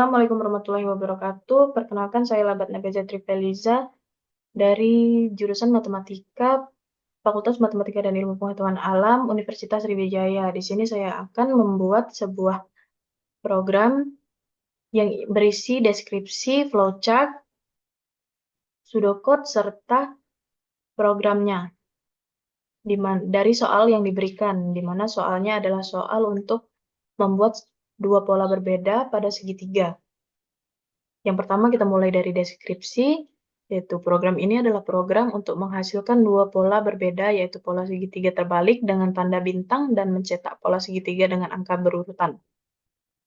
Assalamualaikum warahmatullahi wabarakatuh. Perkenalkan saya Labat Nabila Tripeliza dari jurusan Matematika, Fakultas Matematika dan Ilmu Pengetahuan Alam, Universitas Sriwijaya. Di sini saya akan membuat sebuah program yang berisi deskripsi, flowchart, pseudocode, serta programnya dari soal yang diberikan, di mana soalnya adalah soal untuk membuat dua pola berbeda pada segitiga. Yang pertama kita mulai dari deskripsi, yaitu program ini adalah program untuk menghasilkan dua pola berbeda, yaitu pola segitiga terbalik dengan tanda bintang dan mencetak pola segitiga dengan angka berurutan.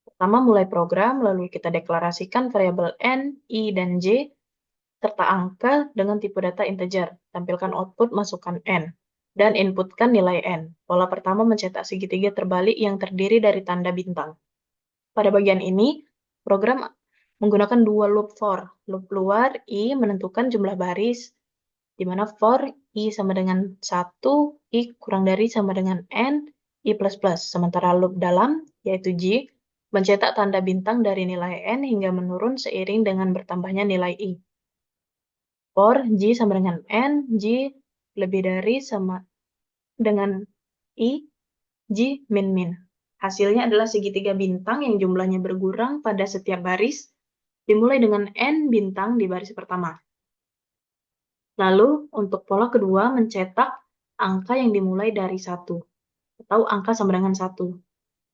Pertama mulai program, lalu kita deklarasikan variabel n, i, dan j, serta angka dengan tipe data integer. Tampilkan output, masukkan n, dan inputkan nilai n. Pola pertama mencetak segitiga terbalik yang terdiri dari tanda bintang. Pada bagian ini, program menggunakan dua loop for. Loop luar, i menentukan jumlah baris, di mana for i sama dengan 1, i kurang dari sama dengan n, i++. Sementara loop dalam, yaitu j, mencetak tanda bintang dari nilai n hingga menurun seiring dengan bertambahnya nilai i. For j sama dengan n, j lebih dari sama dengan i, j min-min. Hasilnya adalah segitiga bintang yang jumlahnya berkurang pada setiap baris, dimulai dengan n bintang di baris pertama. Lalu, untuk pola kedua mencetak angka yang dimulai dari 1, atau angka sama dengan 1,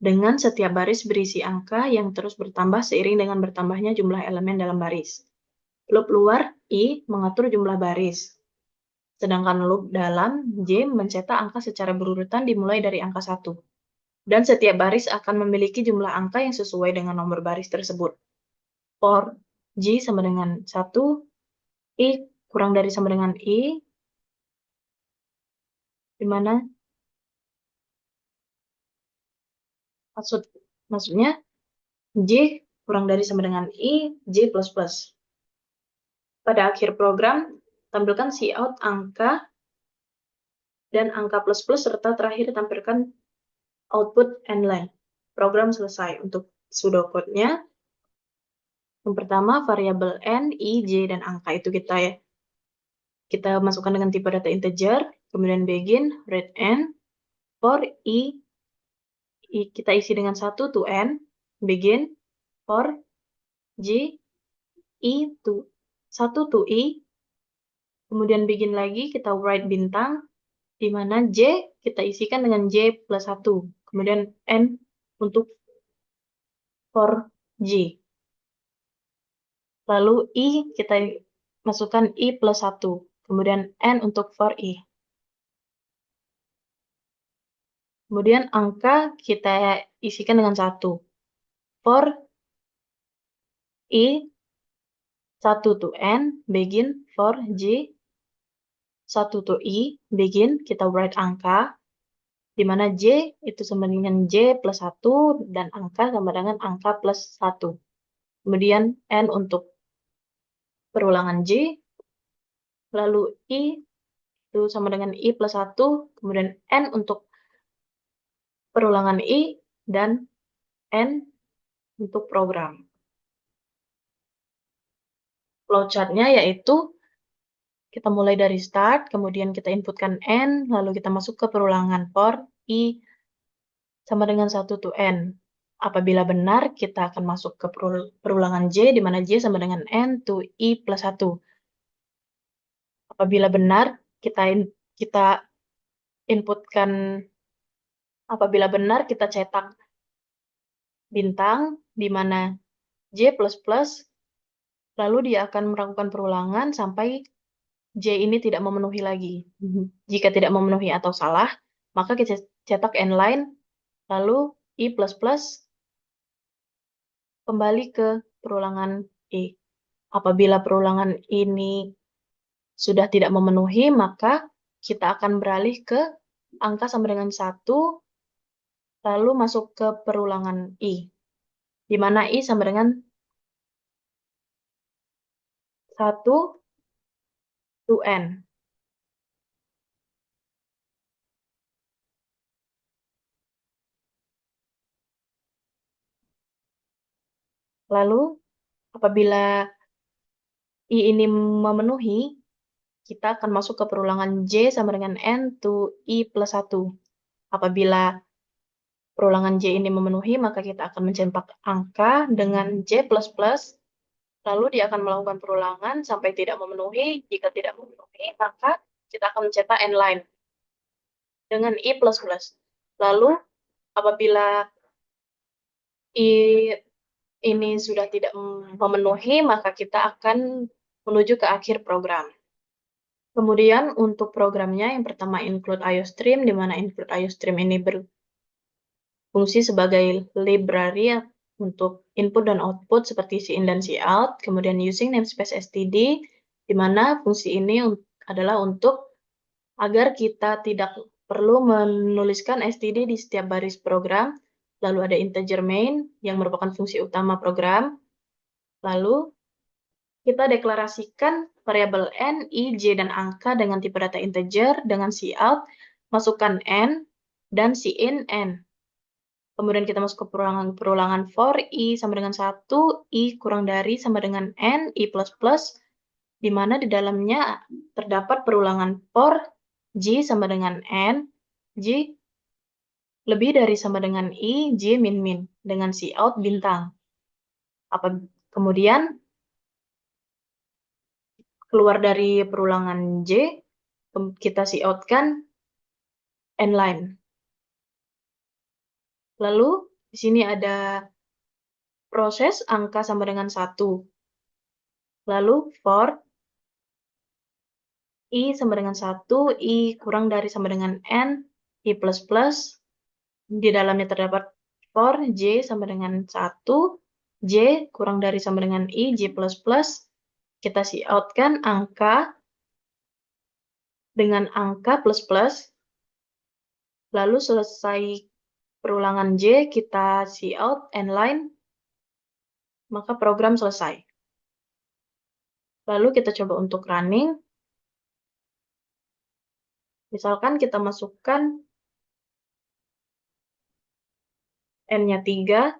dengan setiap baris berisi angka yang terus bertambah seiring dengan bertambahnya jumlah elemen dalam baris. Loop luar, I, mengatur jumlah baris. Sedangkan loop dalam, J, mencetak angka secara berurutan dimulai dari angka 1. Dan setiap baris akan memiliki jumlah angka yang sesuai dengan nomor baris tersebut. For J sama dengan 1, I kurang dari sama dengan I, di mana maksudnya J kurang dari sama dengan I, J++. Pada akhir program, tampilkan cout angka dan angka plus-plus, serta terakhir tampilkan output endline. Program selesai. Untuk pseudocode-nya, yang pertama variabel n, i, j, dan angka itu kita masukkan dengan tipe data integer, kemudian begin, read n, for i kita isi dengan 1 to n, begin, for j, i to 1 to i, kemudian begin lagi, kita write bintang, di mana j kita isikan dengan j+1, kemudian n untuk for j. Lalu i kita masukkan i+1, kemudian n untuk for i. Kemudian angka kita isikan dengan 1. For i 1 to n, begin, for j 1 to i, begin, kita write angka, di mana j itu sama dengan j+1 dan angka sama dengan angka +1. Kemudian n untuk perulangan j, lalu i itu sama dengan i+1, kemudian n untuk perulangan i, dan n untuk program. Flowchart-nya yaitu kita mulai dari start, kemudian kita inputkan n, lalu kita masuk ke perulangan for i sama dengan 1 to n. Apabila benar, kita akan masuk ke perulangan j, di mana j sama dengan n to i+1. Apabila benar, kita inputkan, apabila benar, kita cetak bintang, di mana j++, lalu dia akan melakukan perulangan sampai j ini tidak memenuhi lagi. Jika tidak memenuhi atau salah, maka kita cetak n line, lalu i++ kembali ke perulangan i. Apabila perulangan ini sudah tidak memenuhi, maka kita akan beralih ke angka sama dengan 1, lalu masuk ke perulangan i, di mana i sama dengan 1 to n. Lalu, apabila I ini memenuhi, kita akan masuk ke perulangan J sama dengan N to I plus 1. Apabila perulangan J ini memenuhi, maka kita akan mencetak angka dengan J++, lalu dia akan melakukan perulangan sampai tidak memenuhi. Jika tidak memenuhi, maka kita akan mencetak N line dengan I++. Lalu, apabila I ini sudah tidak memenuhi, maka kita akan menuju ke akhir program. Kemudian untuk programnya, yang pertama include IOStream, di mana include IOStream ini berfungsi sebagai library untuk input dan output seperti cin dan cout. Kemudian using namespace std, di mana fungsi ini adalah untuk agar kita tidak perlu menuliskan std di setiap baris program. Lalu ada integer main yang merupakan fungsi utama program. Lalu kita deklarasikan variabel n, i, j, dan angka dengan tipe data integer dengan cout, masukkan n, dan cin n. Kemudian kita masuk ke perulangan for i sama dengan 1, i kurang dari sama dengan n, i++, di mana di dalamnya terdapat perulangan for j sama dengan n, j lebih dari sama dengan i, j min dengan cout bintang. Kemudian keluar dari perulangan J, kita cout-kan N line. Lalu, di sini ada proses angka sama dengan 1. Lalu, for I sama dengan 1, I kurang dari sama dengan N, I++. Di dalamnya terdapat for J sama dengan 1, J kurang dari sama dengan I, J++. Kita cout-kan angka dengan angka plus-plus. Lalu selesai perulangan J, kita cout N line, maka program selesai. Lalu kita coba untuk running. Misalkan kita masukkan N-nya 3,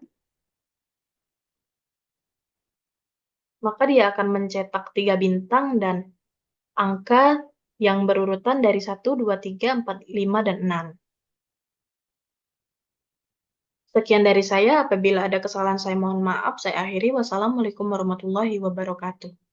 maka dia akan mencetak 3 bintang dan angka yang berurutan dari 1, 2, 3, 4, 5, dan 6. Sekian dari saya, apabila ada kesalahan saya mohon maaf, saya akhiri. Wassalamualaikum warahmatullahi wabarakatuh.